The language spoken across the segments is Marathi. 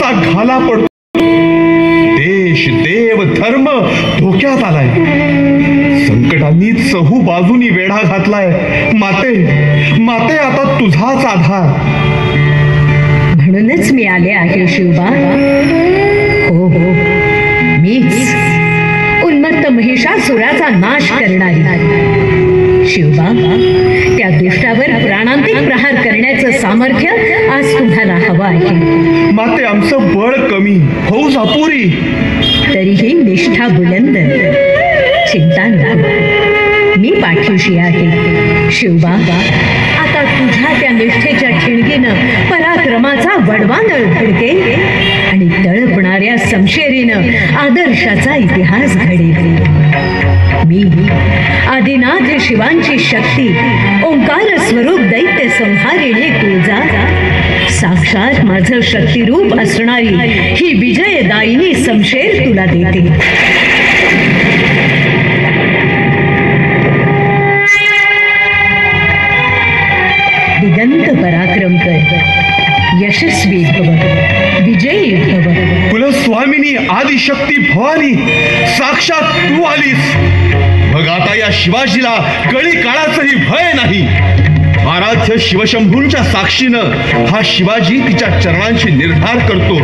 प्राणांचा घाला पडतो. देश, देव, धर्म धोक्यात आलाय. संकटांनी चहू बाजूनी वेढा घातलाय. माते, माते, आता तुझाच आधार. म्हणूनच मी आले आहे शिवबा. हो हो, मीच उन्मत्त महिषासुराचा नाश करणारी. शिवबा, त्या दुष्टावर प्राणांतिक प्रहार करण्याचं सामर्थ्य आज तुम्हाला हवं आहे. माते, आमचं बळ कमी, फौज अपुरी. तरीही निष्ठा बुलंद. चिंता नको, मी पाठीशी आहे. शिवबा, आता तुझ्या त्या निष्ठेच्या ठिणगीनं पराक्रमाचा वडवानळ घडके आणि तळपणाऱ्या समशेरीनं आदर्शाचा इतिहास घडेल. मी आदिनाथ शिवांची शक्ती, ओंकार स्वरूप दैत्य संहारिणी तुळजा, साक्षात माझं शक्तिरूप असणारी ही विजयदायिनी समशेर तुला देते. दिगंत पराक्रम कर, यशस्वी भव, विजयी भव. कुलस्वामिनी आदिशक्ती भवानी, साक्षात तू आलीस. मग आता या शिवाजीला कळी काळाचंही भय नाही. आराध्य शिवशंभूंच्या साक्षीनं हा शिवाजी तिच्या चरणांशी निर्धार करतो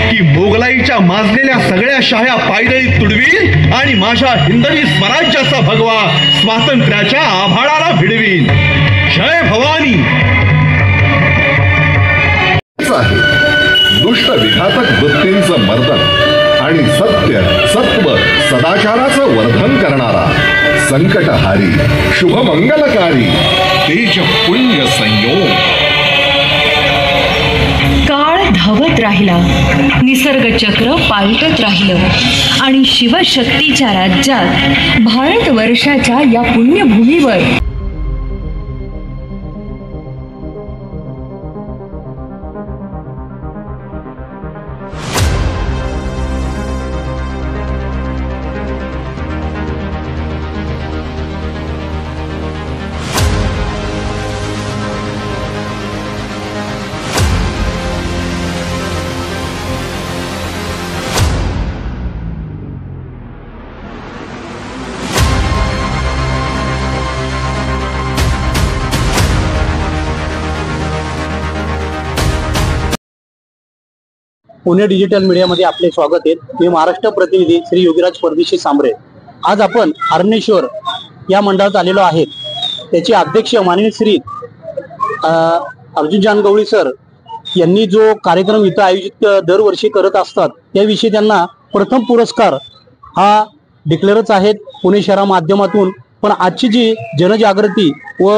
की मोगलाईच्या माजलेल्या सगळ्या शाह्या पायदळी तुडवील आणि माझ्या हिंदवी स्वराज्याचा भगवा स्वातंत्र्याच्या आभाळाला भिडवीन. जय भवानी. दुष्ट विघातक वृत्तींचं मर्दन आणि सत्य, सत्व, सदाचाराचं वर्धन करणारा, संकटहारी, शुभमंगलकारी, तेज पुण्य संयोग. काळ धावत राहिला, निसर्ग चक्र पालटत राहिलं आणि शिवशक्तीच्या राज्यात, भारत वर्षाच्या या पुण्यभूमीवर पुणे डिजिटल मीडियामध्ये आपले स्वागत आहे. मी महाराष्ट्र प्रतिनिधी श्री योगीराज परदेशी सांबरे. आज आपण हरणेश्वर या मंडळात आलेलो आहे. त्याचे अध्यक्ष माननीय श्री अर्जुन जानगवळी सर यांनी जो कार्यक्रम इथं आयोजित दरवर्षी करत असतात, त्याविषयी त्यांना प्रथम पुरस्कार हा डिक्लेअरच आहेत पुणे शहरा माध्यमातून. पण आजची जी जनजागृती व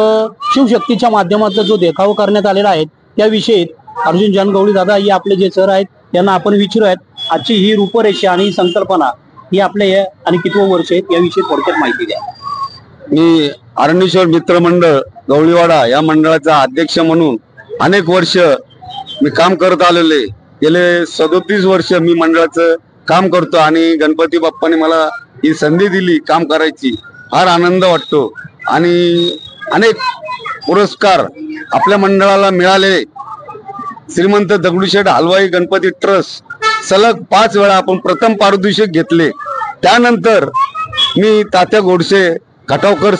शिवशक्तीच्या माध्यमातून जो देखावा करण्यात आलेला आहे, त्याविषयी अर्जुन जानगवळी दादा हे आपले जे सर आहेत त्यांना आपण विचारूयात. आजची ही रूपरेषा आणि संकल्पना ही आपल्या आणि कितवं वर्ष आहे याविषयी थोडक्यात माहिती द्या. मी हरणेश्वर मित्र मंडळ गवळीवाडा या मंडळाचा अध्यक्ष म्हणून अनेक वर्ष मी काम करत आलेले. गेले 37 वर्ष मी मंडळाचं काम करतो आणि गणपती बाप्पाने मला ही संधी दिली काम करायची. फार आनंद वाटतो आणि अनेक पुरस्कार आपल्या मंडळाला मिळाले. श्रीमंत दगडूशेठ हलवाई गणपती ट्रस्ट सलग 5 वेळा आपण प्रथम पारितोषिक घेतले. त्यानंतर मी तात्या गोडसे खटावकर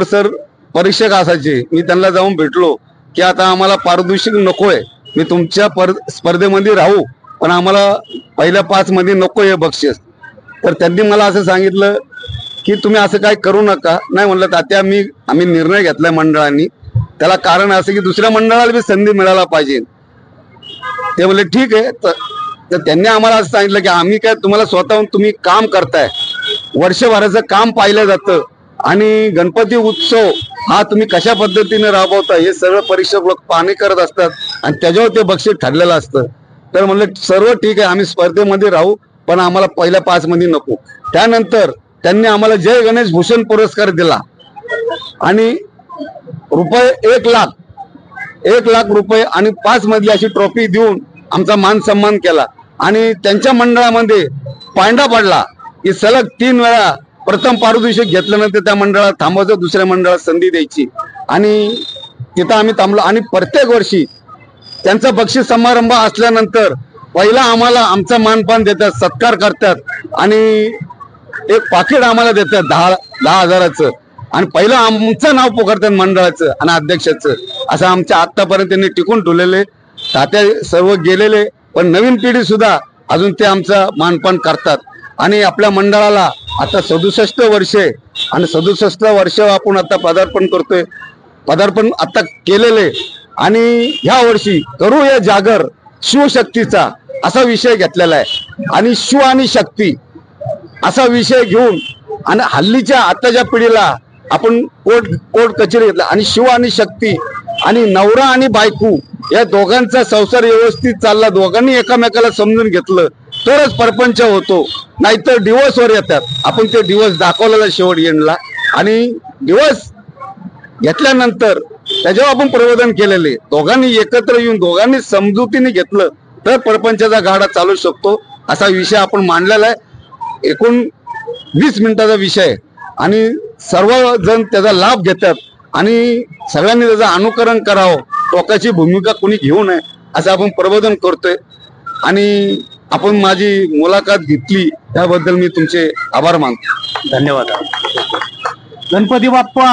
सर परीक्षक असायचे. मी त्यांना जाऊन भेटलो की आता आम्हाला पारितोषिक नकोय, मी तुमच्या स्पर्धेमध्ये राहू पण आम्हाला पहिल्या 5 मध्ये नको हे बक्षीस. तर त्यांनी मला असं सांगितलं की तुम्ही असं काय करू नका. नाही म्हणलं तात्या, आम्ही निर्णय घेतलाय मंडळाने, त्याला कारण असं की दुसऱ्या मंडळाला बी संधी मिळायला पाहिजे. ते म्हणले ठीक आहे. तर त्यांनी आम्हाला असं सांगितलं की आम्ही काय तुम्हाला स्वतःहून तुम्ही काम करताय, वर्षभराचं काम पाहिलं जातं आणि गणपती उत्सव हा तुम्ही कशा पद्धतीने राबवता हे सगळं परीक्षक लोक पाहणी करत असतात आणि त्याच्यावर ते बक्षीस ठरलेलं असतं. तर म्हणलं सर्व ठीक आहे, आम्ही स्पर्धेमध्ये राहू पण आम्हाला पहिल्या 5 मध्ये नको. त्यानंतर त्यांनी आम्हाला जय गणेश भूषण पुरस्कार दिला आणि ₹1 लाख रुपये आणि 5 मधली अशी ट्रॉफी देऊन आमचा मान सन्मान केला. आणि त्यांच्या मंडळामध्ये पांडा पडला की सलग 3 वेळा प्रथम पारितोषिक घेतल्यानंतर त्या मंडळात थांबायचं, दुसऱ्या मंडळात संधी द्यायची आणि तिथं आम्ही थांबलो. आणि प्रत्येक वर्षी त्यांचा बक्षीस समारंभ असल्यानंतर पहिला आम्हाला आमचा मानपान देतात, सत्कार करतात आणि एक पाकिट आम्हाला देतात 10,000 आणि पहिलं आमचं नाव पुकारतात मंडळाचं आणि अध्यक्षाचं. असं आमच्या आतापर्यंत त्यांनी टिकून ठेवलेले. तात्या सर्व गेलेले, पण नवीन पिढी सुद्धा अजून ते आमचं मानपान करतात. आणि आपल्या मंडळाला आता 67 वर्षे आणि 67 वर्ष आपण आता पदार्पण करतोय. पदार्पण आता केलेले आणि ह्या वर्षी करूया जागर शिवशक्तीचा असा विषय घेतलेला आहे. आणि शिव आणि शक्ती असा विषय घेऊन आणि हल्लीच्या आताच्या पिढीला आपण कोर्ट कचेरी घेतला आणि शिव आणि शक्ती आणि नवरा आणि बायको या दोघांचा संसार व्यवस्थित चालला, दोघांनी एकमेकाला समजून घेतलं तरच परपंच होतो, नाहीतर डिवोर्सवर येतात. आपण ते डिवोर्स दाखवलेला शेवट येणला आणि डिवोर्स घेतल्यानंतर त्याच्यावर आपण प्रबोधन केलेले. दोघांनी एकत्र येऊन दोघांनी समजुतीने घेतलं तर परपंचाचा गाडा चालू शकतो असा विषय आपण मांडलेला आहे. एकूण 20 मिनिटाचा विषय आणि सर्वजण त्याचा लाभ घेतात आणि सगळ्यांनी त्याचं अनुकरण करावं, टोकाची भूमिका कोणी घेऊ नये असं आपण प्रबोधन करतोय. आणि आपण माझी मुलाखत घेतली त्याबद्दल मी तुमचे आभार मानतो. धन्यवाद. गणपती बाप्पा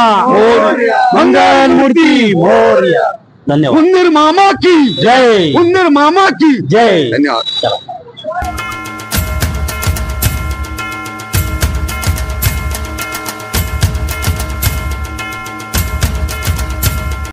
मंगल मूर्ती मोरया. धन्यवाद. उंदीर मामा की जय. उंदीर मामा की जय. धन्यवाद.